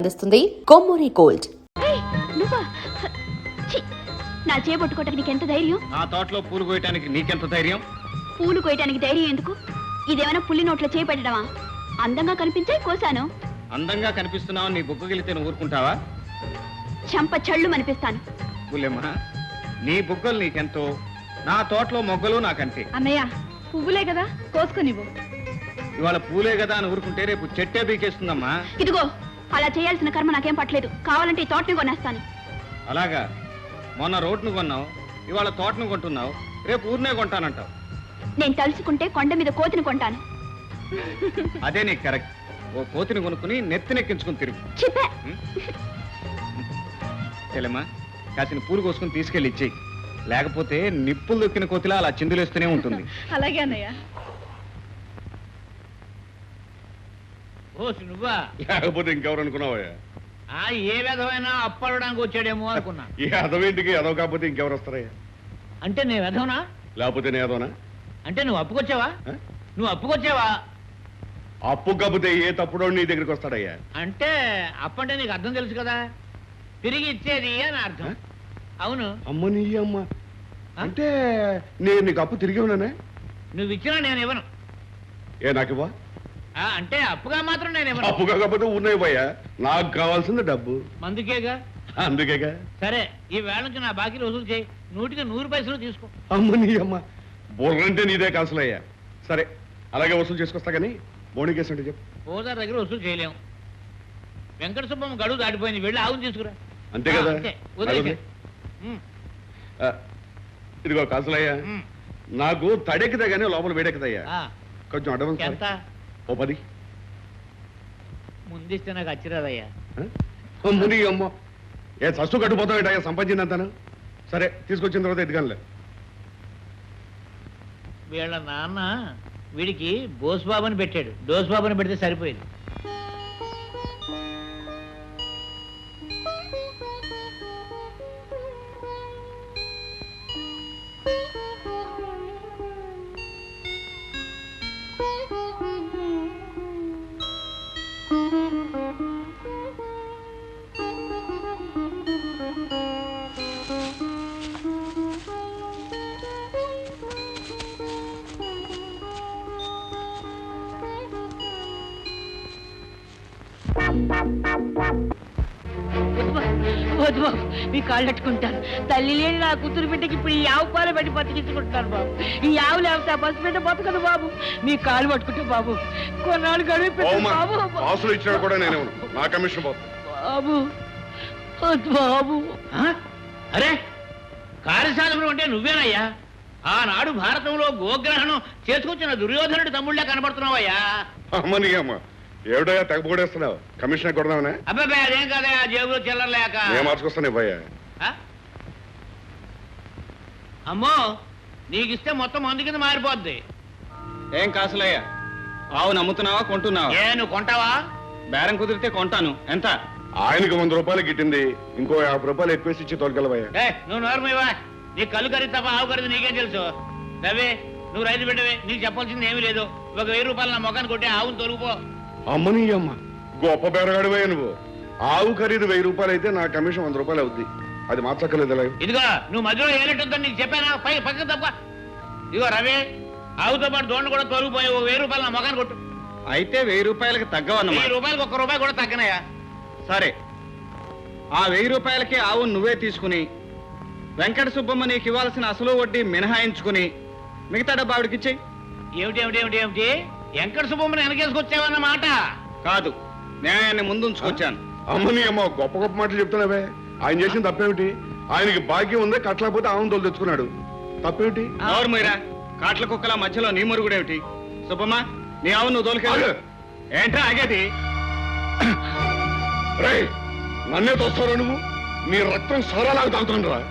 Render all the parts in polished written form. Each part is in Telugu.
అందిస్తుంది కొమ్మూరి గోల్డ్. నా చేపట్టుకోవటానికి నీకెంత ధైర్యం? నా తోటలో పూలు కోయటానికి నీకెంత ధైర్యం? పూలు కోయటానికి ధైర్యం ఎందుకు? ఇదేమైనా పుల్లి నోట్లో చేపెట్టడమా? అందంగా కనిపించాయి కోసాను. అందంగా కనిపిస్తున్నావు, నీ బుగ్గగిలితే నువ్వు ఊరుకుంటావా? చంప చళ్ళు అనిపిస్తాను. పుల్లెమ్మా, నీ బుగ్గలు నీకెంతో, నా తోటలో మొగ్గలు నాకంతే. అన్నయ్య, పువ్వులే కదా, కోసుకునివ్వు. ఇవాళ పూలే కదా అని ఊరుకుంటే రేపు చెట్టే బీకేస్తుందమ్మా. ఇదిగో, అలా చేయాల్సిన కర్మ నాకేం పట్టలేదు. కావాలంటే ఈ తోటని కొనేస్తాను. అలాగా? మొన్న రోడ్ను కొన్నావు, ఇవాళ తోటను కొంటున్నావు, రేపు ఊరినే కొంటానంటావు. నేను తలుచుకుంటే కొండ మీద కోతిని కొంటాను. అదే నీకు కరెక్ట్. ఓ కోతిని కొనుక్కుని నెత్తినెక్కించుకుని తిరుగు. చెప్పా. చెల్లెమ్మా, కాసిన పూలు కోసుకుని తీసుకెళ్ళి ఇచ్చేయి. లేకపోతే నిప్పులు దొక్కిన కోతిలా అలా చిందులేస్తూనే ఉంటుంది. అలాగే అన్నయ్య. ఓ నువ్వా? లేకపోతే ఇంకెవరు అనుకున్నావయ్యా? ఏ విధమైనా అప్పడడానికి వచ్చాడేమో అనుకున్నా. ఈ అదవేంటికి ఎదవ కాకపోతే ఇంకెవరు వస్తారయ్యా? అంటే నేను వెధవనా? లేకపోతే నేదోనా? అంటే నువ్వు అప్పుకొచ్చావా? నువ్వు అప్పుకొచ్చావా? అప్పు కాకపోతే ఏ తప్పుడో నీ దగ్గరికి వస్తాడయ్యా? అంటే అప్పంటే నీకు అర్థం తెలుసు కదా, తిరిగి ఇచ్చేది అని అర్థం. అవును. అమ్మ నీ అమ్మ, అంటే నేను నీకు అప్పు తిరిగి ఉన్నానే? నువ్వు ఇచ్చినా నేను ఇవ్వను. ఏ నాకివ్వా? అంటే అప్పుగా మాత్రం నేను ఇవ్వను. అప్పు కాకపోతే ఉన్నాయి పోయా, నాకు కావాల్సింది డబ్బు. మందుకేగా. అందుకేగా. సరే, ఈ వేళ నుంచి నా బాకీలు వసూలు చేయి. 100 పైసలు తీసుకో. అమ్మ నీ అమ్మ, బుర్రంటే నీదే కాసులయ్యా. సరే, అలాగే వసూలు చేసుకొస్తా కానీ బోణికేసి అంటే చెప్పు. ఓదార్ దగ్గర వసూలు చేయలేము. వెంకట సుబ్బమ్మ గడువు దాటిపోయింది, వెళ్ళి ఆవును తీసుకురా. అంతే కదా? అంతే, వదిలేసేయ్. ఇదిగో కాసులయ్యా, నాకు తడెక్కుదా కానీ లోపల వేడెక్కుదయ్యా. ఆ, కొంచెం అడ్వాన్స్ ఎంత? ఓ 10. ముందిస్తే నాకు అచ్చిరాదయ్యా. ముని అమ్మ, ఏ సస్సు కట్టుపోతావు సంపాదించిందంతాను. సరే, తీసుకొచ్చిన తర్వాత ఎదుగానులే. వీళ్ళ నాన్న వీడికి బోస్బాబుని పెట్టాడు, డోస్బాబుని పెడితే సరిపోయింది. వద్దు బాబు, మీ కాళ్ళు పెట్టుకుంటాను. తల్లి లేని నా కూతురు బిడ్డకి ఇప్పుడు ఈ ఆవు పాలు పెట్టి బతికించుకుంటున్నాను బాబు. ఈ ఆవు లేకపోతే ఆ బస్సు బిడ్డ బతకదు బాబు. మీ కాళ్ళు పట్టుకుంటే బాబు, కొన్నాళ్ళు గడువు పెట్టు బాబు. ఆసులు ఇచ్చినా కూడా నేనే నా కమిషన్ బాబు, వద్దు బాబు. అరే, కార్యసాధకుడు అంటే నువ్వేనయ్యా? ఆనాడు భారతంలో గోగ్రహణం చేసుకొచ్చిన దుర్యోధనుడి తమ్ముళ్ళే కనబడుతున్నావయ్యా. అమ్మని అమ్మ, ఏమిటయ్యా తెగపోడేస్తున్నావు? కమిషన్ కొడదామనే? అబ్బాయి అదేం కదయ్యా, జేబులో చిల్లరలేక. నేను మార్చుకొస్తాను ఇవ్వయ్యా. అమ్మో, నీకిస్తే మొత్తం మందు కింద మారిపోద్ది. ఏం కాసులయ్యా, ఆవు నమ్ముతున్నావా కొంటున్నావా? నువ్వు కొంటావా? బేరం కుదిరితే కొంటాను. ఎంత? ఆయనకు 100 రూపాయలు గిట్టింది, ఇంకో 50 రూపాయలు ఎక్కువేసి ఇచ్చి తోలుకెళ్ళవయ్యా. నువ్వు నోరమేవా? నీ కళ్ళు ఖరీదు తప్ప ఆవు ఖరీదు నీకేం తెలుసు? రవి, నువ్వు రైతు బిడ్డవే, నీకు చెప్పాల్సింది ఏమీ లేదు. ఒక 1000 రూపాయలు నా మొఖాన్ని కొట్టి ఆవును తొలుగుపో. అమ్మని అమ్మ, గొప్ప బేరగాడివయ్యా నువ్వు. ఆవు ఖరీదు 1000 రూపాయలు అయితే నా కమిషన్ 100 రూపాయలు అవుద్ది. అది మార్చక్కర్లేదు. ఇదిగో, నువ్వు మధ్యలో ఏలెట్టుందని నీకు చెప్పానా? పక్కకు తప్ప. ఇదిగో రవి, ఆవుతో పాటు దోండు కూడా తొలగిపోయి 1000 రూపాయలు నా మొఖాన్ని కొట్టు. అయితే 1000 రూపాయలకి తగ్గవన్నమాట. 1000 రూపాయలకు 1 రూపాయి కూడా తగ్గనయా? సరే, ఆ 1000 రూపాయలకి ఆవును నువ్వే తీసుకుని వెంకట సుబ్బమ్మ నీకు ఇవ్వాల్సిన అసలు వడ్డీ మినహాయించుకుని మిగతా డబ్బు ఆవిడకిచ్చేయి. ఏమిటి వెంకట సుబ్బమ్మని వెనకేసుకొచ్చావన్నమాట? కాదు, న్యాయాన్ని ముందుంచుకొచ్చాను. అమ్మని అమ్మ, గొప్ప గొప్ప మాటలు చెప్తున్నావే. ఆయన చేసిన తప్పేమిటి? ఆయనకి భాగ్యం ఉందే, కట్టలేకపోతే ఆవును తోలు తెచ్చుకున్నాడు. తప్పేమిటి? ఎవరు మీరా? కాట్ల కుక్కల మధ్యలో నీ మురుగుడేమిటి? సుబ్బమ్మ, నీ ఆవు నువ్వు తోలుకెళ్ళు. ఏంట్రా ఆగేది? రేయ్, నన్నే తోస్తారా నువ్వు? నీ రక్తం సరలాగా తాగుతాను రా.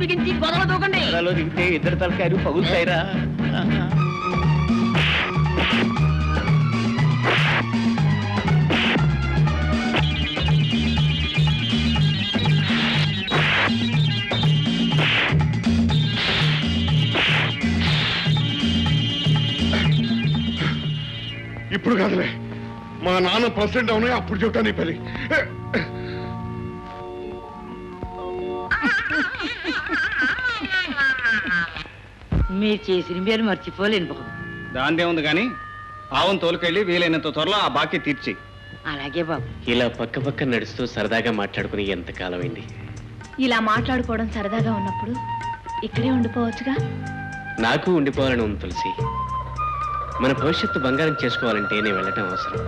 బిగించి గొడవ దూకండి. దిగితే ఇద్దరు తలకాయలు పగులుతాయిరా. ఇప్పుడు కాదులే, మా నాన్న ప్రెసిడెంట్ అవునా అప్పుడు చెప్తాను నీ పని. మీరు చేసిన మీరు మర్చిపోలేను బాబు. దాందే ఉంది కానీ ఆవును తోలుకెళ్ళి వీలైనంత త్వరలో ఆ బాకీ తీర్చి. అలాగే బాబు. ఇలా పక్క పక్క నడుస్తూ సరదాగా మాట్లాడుకుని ఎంతకాలం అయింది. ఇలా మాట్లాడుకోవడం సరదాగా ఉన్నప్పుడు ఇక్కడే ఉండిపోవచ్చుగా. నాకు ఉండిపోవాలని ఉంది తులసి. మన భవిష్యత్తు బంగారం చేసుకోవాలంటే నేను వెళ్ళటం అవసరం.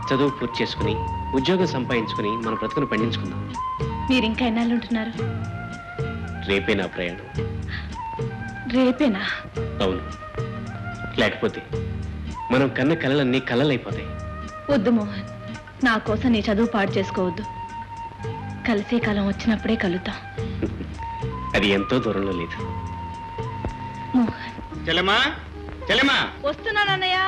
చదువు పూర్తి చేసుకుని ఉద్యోగం సంపాదించుకుని మన బ్రతుకును పండించుకుందాం. మీరు ఇంకా ఎన్నాళ్ళు ఉంటున్నారు? రేపే నా ప్రయాణం. రేపేనా? అవును, లేకపోతే మనం కన్న కలలన్నీ కలలైపోతాయి. వద్దు మోహన్, నా కోసం నీ చదువు పాడు చేసుకోవద్దు. కలిసే కాలం వచ్చినప్పుడే కలుద్దాం. అది ఎంతో దూరంలో లేదు. మోహన్. చెల్లెమ్మా, చెల్లెమ్మా, వస్తున్నానన్నయ్య.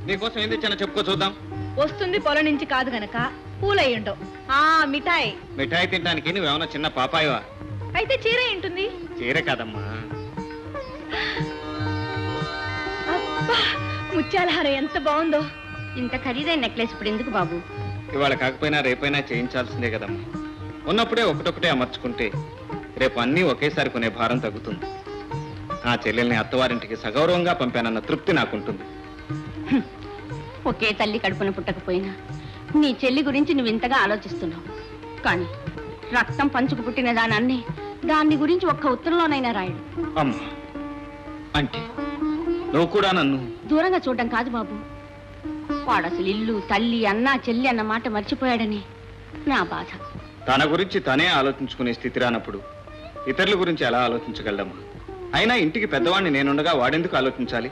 నీకోసం ఏం తెచ్చానో చెప్పుకో చూద్దాం. వస్తుంది పొలం నుంచి కాదు గనక పూలయ్యుండవు. మిఠాయి. మిఠాయి తినడానికి నువ్వేమన్నా చిన్న పాపాయవా? అయితే చీర ఉంటుంది. చీర కాదమ్మా. అబ్బా, ముత్యాలహారం ఎంత బాగుందో. ఇంత ఖరీదైన నెక్లెస్ ఇప్పుడు ఎందుకు బాబు? ఇవాళ కాకపోయినా రేపైనా చేయించాల్సిందే కదమ్మా. ఉన్నప్పుడే ఒకటొకటే అమర్చుకుంటే రేపు అన్నీ ఒకేసారి కొనే భారం తగ్గుతుంది. ఆ చెల్లెల్ని అత్తవారింటికి సగౌరవంగా పంపానన్న తృప్తి నాకుంటుంది. ఒకే తల్లి కడుపున పుట్టకపోయినా నీ చెల్లి గురించి నువ్వు ఇంతగా ఆలోచిస్తున్నావు. కానీ రక్తం పంచుకు పుట్టిన దానాన్ని దాన్ని గురించి ఒక్క ఉత్తరంలోనైనా రాయడు. అమ్మా, అంటే నువ్వు కూడా నన్ను దూరంగా చూడడం కాదు బాబు. వాడు అసలు ఇల్లు, తల్లి, అన్న, చెల్లి అన్న మాట మర్చిపోయాడని నా బాధ. తన గురించి తనే ఆలోచించుకునే స్థితి రానప్పుడు ఇతరుల గురించి ఎలా ఆలోచించగలమ్మా? అయినా ఇంటికి పెద్దవాడిని నేనుండగా వాడెందుకు ఆలోచించాలి?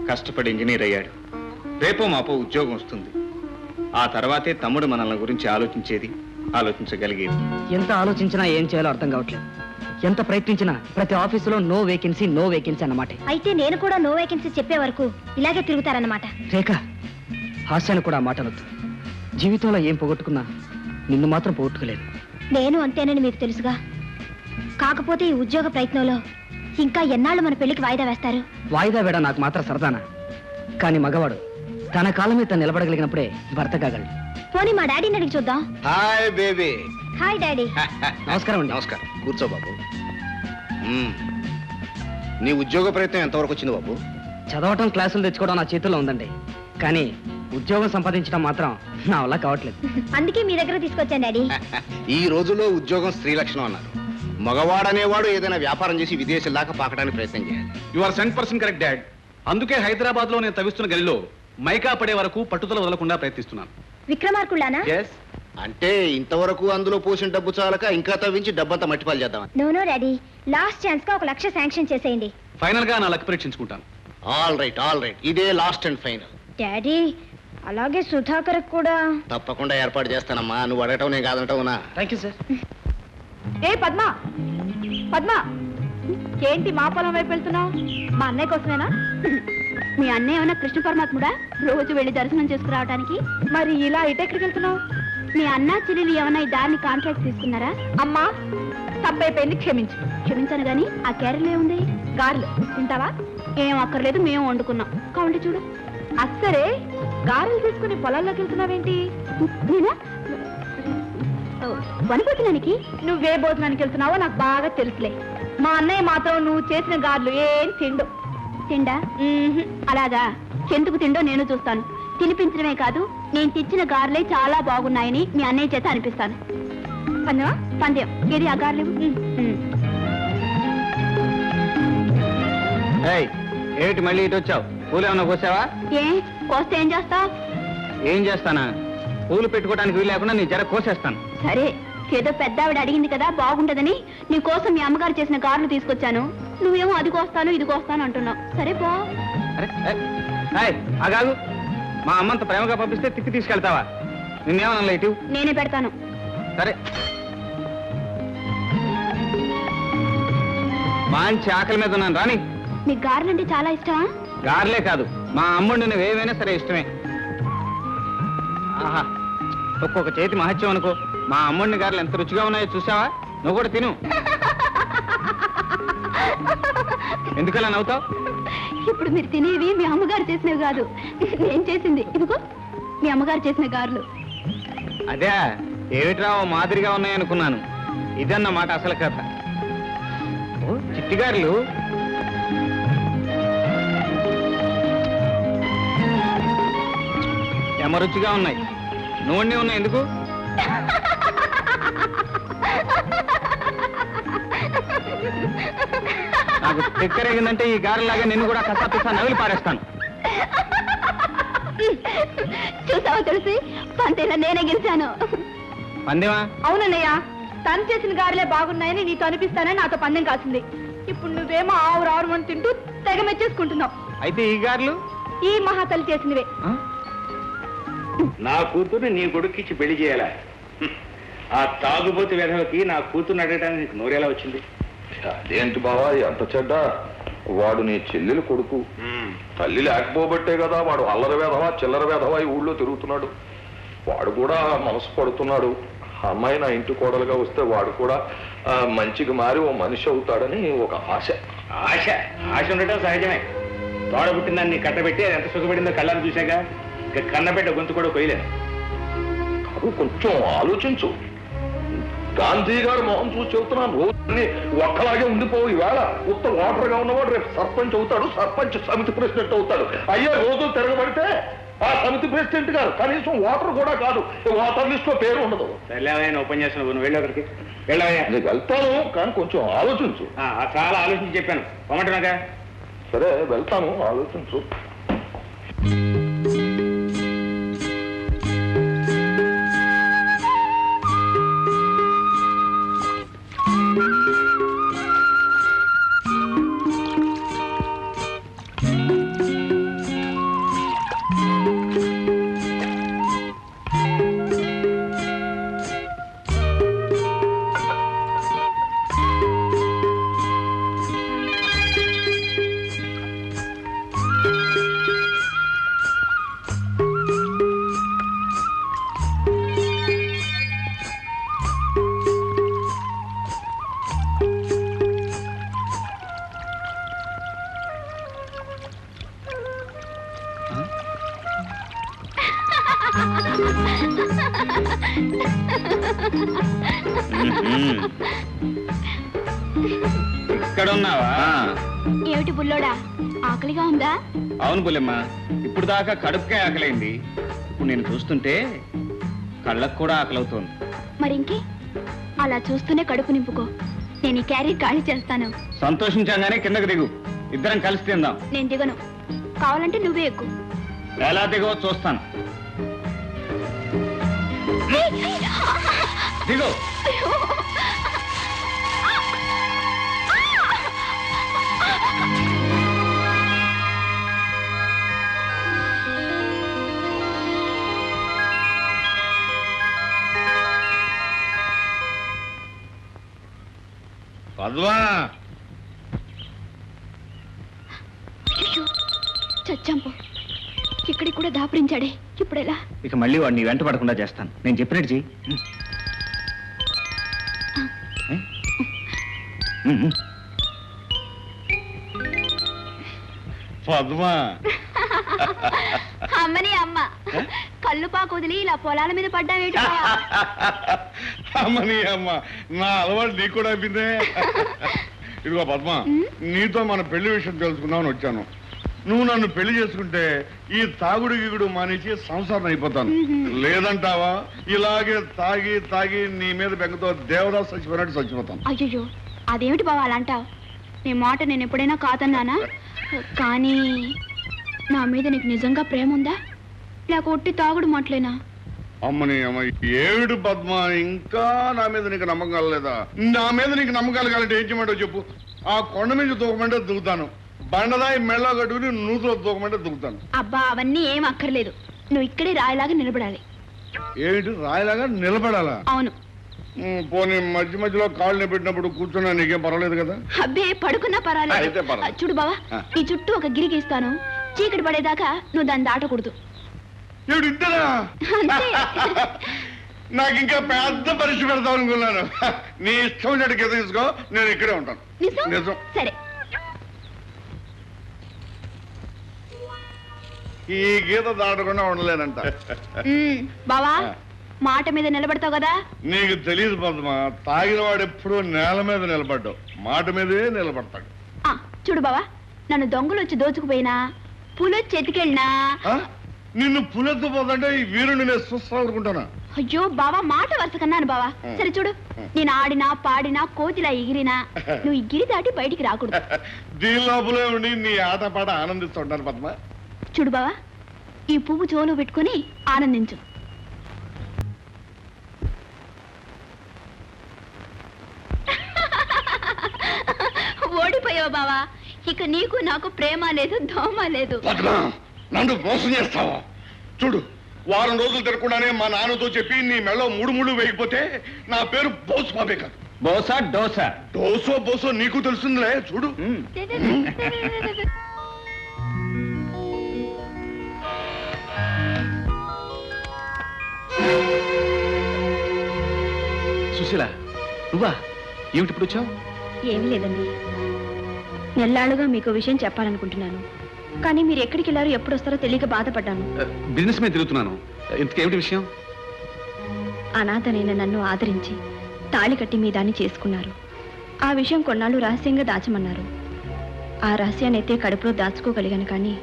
కష్టపడి ఇంజనీర్ అయ్యాడు. రేపో మాపో ఉద్యోగం వస్తుంది. ఆ తర్వాతే తమ్ముడు మనల్ని గురించి ఆలోచించేది, ఆలోచించగలిగేది. ఎంత ఆలోచించినా ఏం చేయాలో అర్థం కావట్లేదు. ఎంత ప్రయత్నించినా ప్రతి ఆఫీసులో నో వేకెన్సీ అన్నమాట. అయితే నేను కూడా నో వేకెన్సీ చెప్పే వరకు ఇలాగే తిరుగుతారన్నమాట. రేఖ, హాస్యాన్ని కూడా మాట అనొద్దు. జీవితంలో ఏం పోగొట్టుకున్నా నిన్ను మాత్రం పోగొట్టుకోలేదు. నేను అంతేనని మీకు తెలుసుగా. కాకపోతే ఈ ఉద్యోగ ప్రయత్నంలో ఇంకా ఎన్నాళ్ళు మన పెళ్లికి వాయిదా వేస్తారు? వాయిదా వేడ నాకు మాత్రం సరదానా? కానీ మగవాడు తన కాలం మీద తను నిలబడగలిగినప్పుడే భర్త కాగలడు. పోనీ మా డాడీని అడిగి చూద్దాం. Hi baby. Hi daddy. నమస్కారం అండి. నమస్కారం. కూర్చో బాబు. నీ ఉద్యోగ ప్రయత్నం ఎంతవరకు వచ్చింది బాబు? చదవటం, క్లాసులు తెచ్చుకోవడం నా చేతుల్లో ఉందండి. కానీ ఉద్యోగం సంపాదించడం మాత్రం నా వల్ల కావట్లేదు. అందుకే మీ దగ్గర తీసుకొచ్చాను డాడీ. ఈ రోజుల్లో ఉద్యోగం స్త్రీ లక్షణం అన్నారు. మగవాడనేవాడు ఏదైనా వ్యాపారం చేసి విదేశాల దాకా పాకడానికి ప్రయత్నం చేయాలి. You are 100% correct dad. అందుకే హైదరాబాద్ లో నేను తవిస్తున్న గలిలో మైకా పడే వరకు పట్టుదల వదలకుండా ప్రయత్నిస్తున్నాను. విక్రమార్కుళ్ళానా? అంటే ఇంతవరకు అందులో పోసిన డబ్బు చాలక ఇంకా తవ్వించి డబ్బంతా మట్టిపాలు చేద్దామని. నో డాడీ, లాస్ట్ ఛాన్స్ గా 1 లక్ష శాంక్షన్ చేసేయండి. ఫైనల్ గా నా లక్ పరీక్షించుకుంటాను. All right, all right. ఇదే లాస్ట్ అండ్ ఫైనల్. డాడీ, అలాగే సుధాకర్ కూడా. తప్పకుండా ఏర్పాటు చేస్తానమ్మా. నువ్వు అడగటం నేను కాదంటావునా? Thank you sir. ఏ పద్మ, పద్మ, ఏంటి మా పొలం వైపు వెళ్తున్నావు? మా అన్నయ్య కోసమేనా? మీ అన్నయ్య ఏమైనా కృష్ణ పరమాత్ముడా రోజు వెళ్ళి దర్శనం చేసుకురావడానికి? మరి ఇలా ఇటెక్కడికి వెళ్తున్నావు? మీ అన్న చెల్లెలు ఏమైనా ఈ దారిని కాంట్రాక్ట్ తీసుకున్నారా? అమ్మా, తప్పైపోయింది, క్షమించు. క్షమించాను గాని ఆ క్యారెల్ ఏముంది? గారెలు తింటావా? ఏం అక్కర్లేదు, మేము వండుకున్నాం. కావండి చూడు. అస్సరే, గారెలు తీసుకుని పొలాల్లోకి వెళ్తున్నావేంటి? నేనా వనభోజనానికి? నువ్వే భోజనానికి వెళ్తున్నావో నాకు బాగా తెలుసులే. మా అన్నయ్య మాత్రం నువ్వు చేసిన గారెలు ఏం తిండు. తిండా? అలాగా, ఎందుకు తిండో నేను చూస్తాను. తినిపించడమే కాదు, నేను తెచ్చిన గారెలే చాలా బాగున్నాయని మీ అన్నయ్య చేత అనిపిస్తాను. పందెమా? పందెం. ఏది ఆ గారెలు? ఏమిటి మళ్ళీ ఇటు వచ్చావు? పూలు ఏమన్నా కోసావా? ఏ కోస్తే ఏం చేస్తావు? ఏం చేస్తానా? పూలు పెట్టుకోవడానికి వీలు లేకుండా నీ జర కోసేస్తాను. సరే, ఏదో పెద్ద ఆవిడ అడిగింది కదా బాగుంటదని నీ కోసం మీ అమ్మగారు చేసిన గారెలు తీసుకొచ్చాను. నువ్వేమో అది కోస్తాను ఇది కోస్తాను అంటున్నావు. సరే పో. అగాగు, మా అమ్మంత ప్రేమగా పంపిస్తే తిప్పి తీసుకెళ్తావా? నిన్నేమన్నా ఇటు? నేనే పెడతాను. సరే. మంచి ఆకలి మీద ఉన్నాను రాని. మీకు గారెలు అంటే చాలా ఇష్టమా? గార్లే కాదు, మా అమ్ముడు నువ్వు ఏమైనా సరే ఇష్టమే. ఆహా, ఒక్కొక్క చేతి మహత్యం అనుకో. మా అమ్ముడిని గారెలు ఎంత రుచిగా ఉన్నాయో చూసావా? నువ్వు కూడా తిను. ఎందుకలా నవ్వుతావు? ఇప్పుడు మీరు తినేవి మీ అమ్మగారు చేసినవి కాదు, నేను చేసింది. ఇదిగో మీ అమ్మగారు చేసిన గారెలు. అదే ఏమిట్రా ఓ మాదిరిగా ఉన్నాయనుకున్నాను. ఇదన్నమాట అసలు కథ. ఓ చిట్టిగారులు. రుచిగా ఉన్నాయి. నూనె ఉన్నాయి. ఎందుకు? నాకు తిక్కరేగిందంటే ఈ గారెలాగా నిన్ను కూడా కసా నవిలి పారేస్తాను. చూసావా తులసి, పంతేలా నేనే గెలిచాను. పందెమా? అవునన్నయ్య, తను చేసిన గారెలే బాగున్నాయని నీతో అనిపిస్తానని నాతో పందెం కాసింది. ఇప్పుడు నువ్వేమో ఆరు అని తింటూ తెగ మెచ్చేసుకుంటున్నావు. అయితే ఈ గారెలు ఈ మహాతల్లి చేసినవే. నా కూతుర్ని నీ కొడుక్కిచ్చి పెళ్లి చేయాలా? ఆ తాగుబోతు వెధవకి నా కూతుర్ని అడగడానికి నీకు నోరేలా వచ్చింది? అదేంటి బావా ఎంత చెడ్డ? వాడు నీ చెల్లెలు కొడుకు. తల్లి లేకపోబట్టే కదా వాడు అల్లరి వేధవా చిల్లర వేధవా ఈ ఊళ్ళో తిరుగుతున్నాడు. వాడు కూడా మనసు పడుతున్నాడు. అమ్మాయి నా ఇంటి కోడలుగా వస్తే వాడు కూడా మంచిగా మారి ఓ మనిషి అవుతాడని ఒక ఆశ. ఆశ ఆశ ఉండటం సహజమే. తోడ పుట్టిందాన్ని కట్టబెట్టి అది ఎంత సుఖపడిందో కళ్ళని చూశాక ఇక కన్నబెట్ట గొంతు కూడా కొయ్యలేను. కాదు, కొంచెం ఆలోచించు. గాంధీ గారు మొహం చూసి చెబుతున్నాను, రోజుని ఒక్కలాగే ఉండిపోవు. ఈవేళ ఉత్తర ఓటర్గా ఉన్నవాడు రేపు సర్పంచ్ అవుతాడు, సర్పంచ్ సమితి ప్రెసిడెంట్ అవుతాడు. అయ్యే రోజులు తిరగబడితే ఆ సమితి ప్రెసిడెంట్ గారు కనీసం ఓటర్ కూడా కాదు, ఓటర్ లిస్ట్ లో పేరు ఉండదు. సర్లేవయ్యా ఉపన్యాసం నువ్వు వెళ్ళి ఒకరికి వెళ్ళవయ్యా. నీకు వెళ్తాను, కానీ కొంచెం ఆలోచించు. చాలా ఆలోచించి చెప్పాను, పొమ్మంటున్నాగా. సరే వెళ్తాను, ఆలోచించు. ఇక్కడ ఉన్నావా? ఏమిటి బుల్లోడా, ఆకలిగా ఉందా? అవును బుల్లెమ్మ, ఇప్పుడు దాకా కడుపుకే ఆకలైంది. ఇప్పుడు నేను చూస్తుంటే కళ్ళకు కూడా ఆకలవుతోంది. మరింకే, అలా చూస్తూనే కడుపు నింపుకో. నేను ఈ క్యారీ ఖాళీ చేస్తాను. సంతోషించగానే కిందకు దిగు, ఇద్దరం కలిసి తిందాం. నేను దిగను, కావాలంటే నువ్వే ఎక్కువ. ఎలా దిగో చూస్తాను. దిగు. పద్మా, చచ్చాంపో, ఇక్కడికి కూడా దాపురించాడే. ఇప్పుడెలా? ఇక మళ్ళీ వాడిని వెంట పడకుండా చేస్తాను. నేను చెప్పినట్టు చెయ్యి. పద్మా, అమ్మని అమ్మ కళ్ళు పాకు వదిలి ఇలా పొలాల మీద పడ్డావేటి? అమ్మని అమ్మ, నా అలవాటు నీకు కూడా అయిపోయిందే. ఇదిగో పద్మ, నీతో మన పెళ్లి విషయం తెలుసుకుందామని వచ్చాను. నువ్వు నన్ను పెళ్లి చేసుకుంటే ఈ తాగుడు గిగుడు మానేసి సంసారం అయిపోతాను. లేదంటావా ఇలాగే తాగి తాగి నీ మీద బెంగతో దేవదాస్ చచ్చిపోయినట్టు చచ్చిపోతాను. అయ్యో, అదేమిటి బావ అలా అంటావు? నీ మాట నేను ఎప్పుడైనా కాదన్నానా? కానీ నా మీద నీకు నిజంగా ప్రేమ ఉందా, లేక ఒట్టి తాగుడు మాటలేనా? అమ్మని అమ్మ, ఏమిటి పద్మ, ఇంకా నా మీద నీకు నమ్మకం కలలేదా? నా మీద నీకు నమ్మకం కలగాలంటే ఏం చేయమంటావు చెప్పు. ఆ కొండ మీద దూకమంటే దిగుతాను, బండదాయి మెళ్ళ కట్టుకుని నూతులో దూకమంటే దిగుతాను. అబ్బా, అవన్నీ ఏం అక్కర్లేదు. నువ్వు ఇక్కడే రాయిలాగా నిలబడాలి. ఏమిటి రాయిలాగా నిలబడాలా? అవును, పోనీ మధ్య మధ్యలో కాళ్ళు పెట్టినప్పుడు కూర్చున్నా నీకేం పర్వాలేదు కదా? అబ్బే పడుకున్నా అయితే పర్వాలేదు. పర్వాలేదు. చూడు బావా, ఈ చుట్టూ ఒక గిరి గీస్తాను. చీకటి పడేదాకా నువ్వు దాన్ని దాటకూడదు. ఏడు ఇంతేనా? అంతే. నాకు ఇంకా పెద్ద పరీక్ష పెడతాం అనుకున్నాను. నీ ఇష్టం వచ్చేటికి గీత తీసుకో, నేను ఇక్కడే ఉంటాను. నిజం? నిజం. సరే. ఈ గీత దాటకుండా ఉండలేనంట. బావా, మాట మీద నిలబడతావు కదా? నీకు తెలియదు పద్మ, తాగిన వాడు ఎప్పుడూ నేల మీద నిలబడ్డావు, మాట మీదే నిలబడతాడు. ఆ, చూడు బావా, నన్ను దొంగలు వచ్చి దోచుకుపోయినా, పులొచ్చి ఎత్తుకెళ్ళినా. నిన్ను పులెత్తుపోతుంటే ఈ వీరుని నేను చూస్తానుకుంటానా? అయ్యో బావా, మాట వరుస కన్నాను బావా. సరే చూడు, నేను ఆడినా పాడినా కోతిలా ఎగిరినా నువ్వు ఈ గిరి దాటి బయటికి రాకూడదు. దీని లోపలే ఉండి నీ ఆటపాట ఆనందిస్తుంటాను పద్మ. చూడు బావా, ఈ పువ్వు చెవులో పెట్టుకుని ఆనందించు. ఓడిపోయావు బావా. ఇక నీకు నాకు ప్రేమ లేదు, దోమ లేదు. పద్మ, నన్ను మోసం చేస్తావా? చూడు, వారం రోజులు తిరగకుండానే మా నాన్నతో చెప్పి నీ మెళ్ళో మూడు ముళ్ళు వేయకపోతే నా పేరు బోసు బాబే కాదు. బోసా డోసా? డోసో బోసో నీకు తెలుస్తుందిలే. చూడు. సుశీల, నువ్వా? ఏమిటి ఇప్పుడు వచ్చావు? ఏమీ లేదండి, నెల్లాళ్ళుగా మీకు విషయం చెప్పాలనుకుంటున్నాను. కానీ మీరు ఎక్కడికి వెళ్ళారో ఎప్పుడు వస్తారో తెలియక బాధపడ్డాను. బిజినెస్ మీద తిరుగుతున్నాను. ఇంతకేమిటి విషయం? అనాథనైన నన్ను ఆదరించి తాళి కట్టి మీ దాన్ని చేసుకున్నారు. ఆ విషయం కొన్నాళ్ళు రహస్యంగా దాచమన్నారు. ఆ రహస్యాన్ని అయితే కడుపులో దాచుకోగలిగాను, కానీ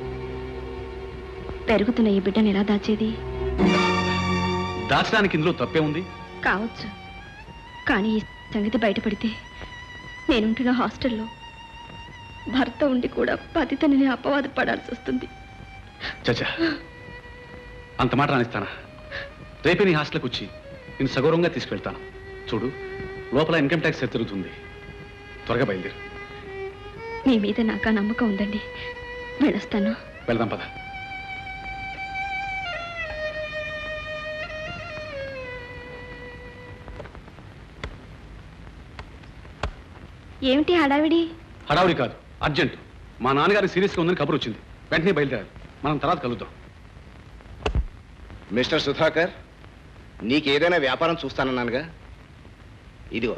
పెరుగుతున్న ఈ బిడ్డను ఎలా దాచేది? దాచడానికి ఇందులో తప్పే ఉంది? కావచ్చు, కానీ ఈ సంగతి బయటపడితే నేనుంటున్న హాస్టల్లో భర్త ఉండి కూడా పతితని అపవాదు పడాల్సి వస్తుంది. చచ్చా, అంత మాట రానిస్తానా? రేపే నీ హాస్టల్కి వచ్చి నేను సగౌరవంగా తీసుకెళ్తాను. చూడు, లోపల ఇన్కమ్ ట్యాక్స్ తిరుగుతుంది. త్వరగా బయలుదేరు. మీ మీద నాకు ఆ నమ్మకం ఉందండి. వెళ్ళొస్తాను. వెళ్దాం పద. ఏమిటి హడావిడి? హడావుడి కాదు, అర్జెంట్. మా నాన్నగారికి సీరియస్గా ఉందని కబురు వచ్చింది. వెంటనే బయలుదేరాలి. మనం తర్వాత కలుద్దాం. మిస్టర్ సుధాకర్, నీకేదైనా వ్యాపారం చూస్తానన్నానుగా. ఇదిగో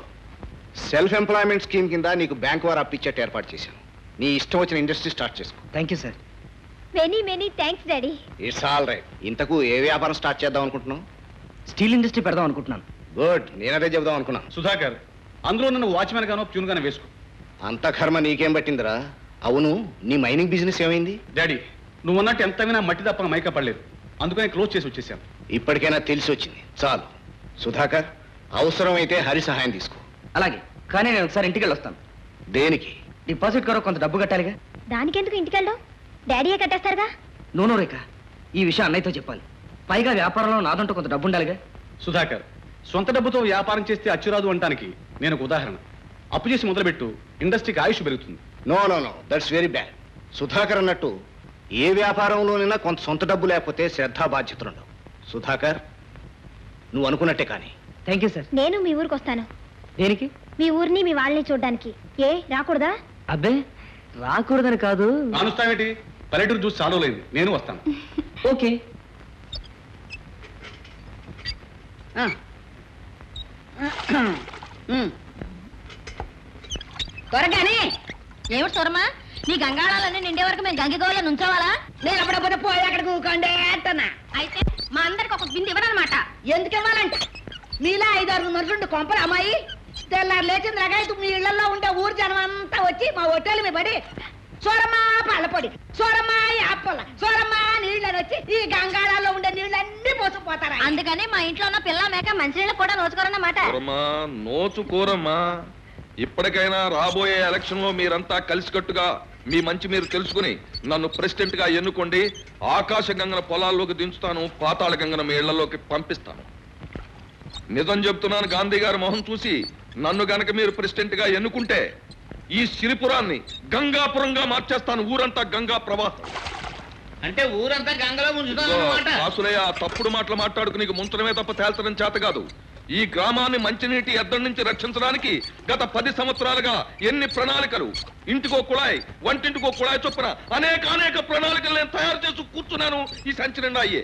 సెల్ఫ్ ఎంప్లాయ్మెంట్ స్కీమ్ కింద నీకు బ్యాంక్ వారు అప్పిచ్చేట్టు ఏర్పాటు చేశాను. నీ ఇష్టం వచ్చిన ఇండస్ట్రీ స్టార్ట్ చేసుకో. Thank you sir. Many thanks daddy. It's all right. ఇంతకు ఏ వ్యాపారం స్టార్ట్ చేద్దాం అనుకుంటున్నావు? స్టీల్ ఇండస్ట్రీ పెడదాం అనుకుంటున్నాను. గుడ్, నేనదే చెబుదాం అనుకున్నాను. సుధాకర్, అందులో నన్ను వాచ్మెన్ గానో ప్యూన్ గానో వేసుకో. అంత కర్మ నీకేం పట్టిందిరా? అవును, నీ మైనింగ్ బిజినెస్ ఏమైంది? డాడీ, నువ్వు అన్నట్టు ఎంతైనా మట్టి తప్ప మైక పడలేదు. అందుకని క్లోజ్ చేసి వచ్చేసాను. ఇప్పటికైనా తెలిసి వచ్చింది, చాలు. సుధాకర్, అవసరమైతే హరి సహాయం తీసుకో. అలాగే, కానీ నేను ఒకసారి ఇంటికి వెళ్ళొస్తాను. దేనికి? డిపాజిట్ కొరకు కొంత డబ్బు కట్టాలిగా. దానికెందుకు ఇంటికెళ్ళావు? డాడీయే కట్టేస్తారుగా. నో రేఖ, ఈ విషయం అన్నయ్యతో చెప్పాలి. పైగా వ్యాపారంలో నాదంటూ కొంత డబ్బు ఉండాలిగా. సుధాకర్, సొంత డబ్బుతో వ్యాపారం చేస్తే అచ్చురాదు అంటానికి నేను ఒక ఉదాహరణ. అప్పు చేసి మొదలుపెట్టు, ఇండస్ట్రీకి ఆయుష్ పెరుగుతుంది. No no no, that's very bad. Sudhakar అన్నట్టు ఏ వ్యాపారంలోనైనా కొంత సొంత డబ్బు లేకపోతే శ్రద్ధా బాధ్యతలు ఉండవు. సుధాకర్, నువ్వు అనుకున్నట్టే కానీ. Thank you sir. నేను మీ ఊరికి వస్తాను. దేనికి? మీ ఊరిని మీ వాళ్ళని చూడడానికి. ఏ రాకూడదా? అబ్బే, రాకూడదని కాదు. కానుస్తావేంటి? పల్లెటూరు చూసి చాలలేదు. నేను వస్తాను. ఓకే. త్వరగానే. ఏమిటి సూరమ్మా, నీ గంగాళాలన్నీ నిండే వరకు మేము గంగిగోళ్ళ నుంచోవాలా? నేను అప్పుడప్పుడు పోయి అక్కడ కూకండే అంటున్నా. అయితే మా అందరికి ఒక బింది ఇవ్వనమాట. ఎందుకు ఇవ్వాలంట? మీలా 5-6 మనుషులు కొంపలు అమ్మాయి. తెల్లారు లేచింది రకాయతు మీ ఇళ్లలో ఉండే ఊరు జనం అంతా వచ్చి మా హోటల్ మీద పడి సోరమ్మా పళ్ళపొడి, సోరమ్మా యాపల, సోరమ్మా నీళ్ళని వచ్చి ఈ గంగాళాల్లో ఉండే నీళ్ళన్నీ పోసుకుపోతారా. అందుకని మా ఇంట్లో ఉన్న పిల్ల మేక మంచినీళ్ళు కూడా నోచుకోరన్నమాట. నోచుకోరమ్మా. ఇప్పటికైనా రాబోయే ఎలక్షన్ లో మీరంతా కలిసికట్టుగా మీ మంచి మీరు తెలుసుకుని నన్ను ప్రెసిడెంట్ గా ఎన్నుకోండి. ఆకాశ గంగన పొలాల్లోకి దించుతాను, పాతాళ గంగన మీ ఇళ్లలోకి పంపిస్తాను. నిజం చెప్తున్నాను, గాంధీ గారి మొహం చూసి నన్ను గనక మీరు ప్రెసిడెంట్ గా ఎన్నుకుంటే ఈ సిరిపురాన్ని గంగాపురంగా మార్చేస్తాను. ఊరంతా గంగా ప్రవాహం. అంటే ఊరంతా గంగలో ముంచుతాను. వాసులయ్య, తప్పుడు మాటలు మాట్లాడుకు నీకు ముంచడమే తప్ప తేల్చడం చేత కాదు. ఈ గ్రామాన్ని మంచినీటి ఎద్దడి నుంచి రక్షించడానికి గత 10 సంవత్సరాలుగా ఎన్ని ప్రణాళికలు, ఇంటికో కుళాయి, వంటింటికో కుళాయి చొప్పున అనేక ప్రణాళికలు నేను తయారు చేసి కూర్చున్నాను. ఈ సంచి నిండా అయ్యే.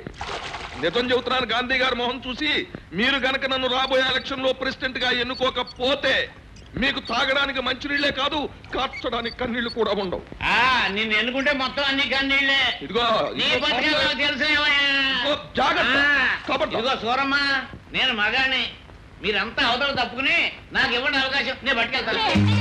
నిజం చెబుతున్నాను, గాంధీ గారి మొహం చూసి మీరు గనక నన్ను రాబోయే ఎలక్షన్ లో ప్రెసిడెంట్ గా ఎన్నుకోకపోతే మీకు తాగడానికి మంచినీళ్లే కాదు, కార్చడానికి కన్నీళ్లు కూడా ఉండవు. నిన్ను ఎన్నుకుంటే మొత్తం అన్ని కన్నీళ్లే. ఇదిగో తెలుసు. జాగ్రత్త. ఇదిగో సూరమ్మ, నేను మగాని, మీరంతా అవతల తప్పుకుని నాకు ఇవ్వండి అవకాశం, నేను పట్టుకెళ్తాను. ఏంటి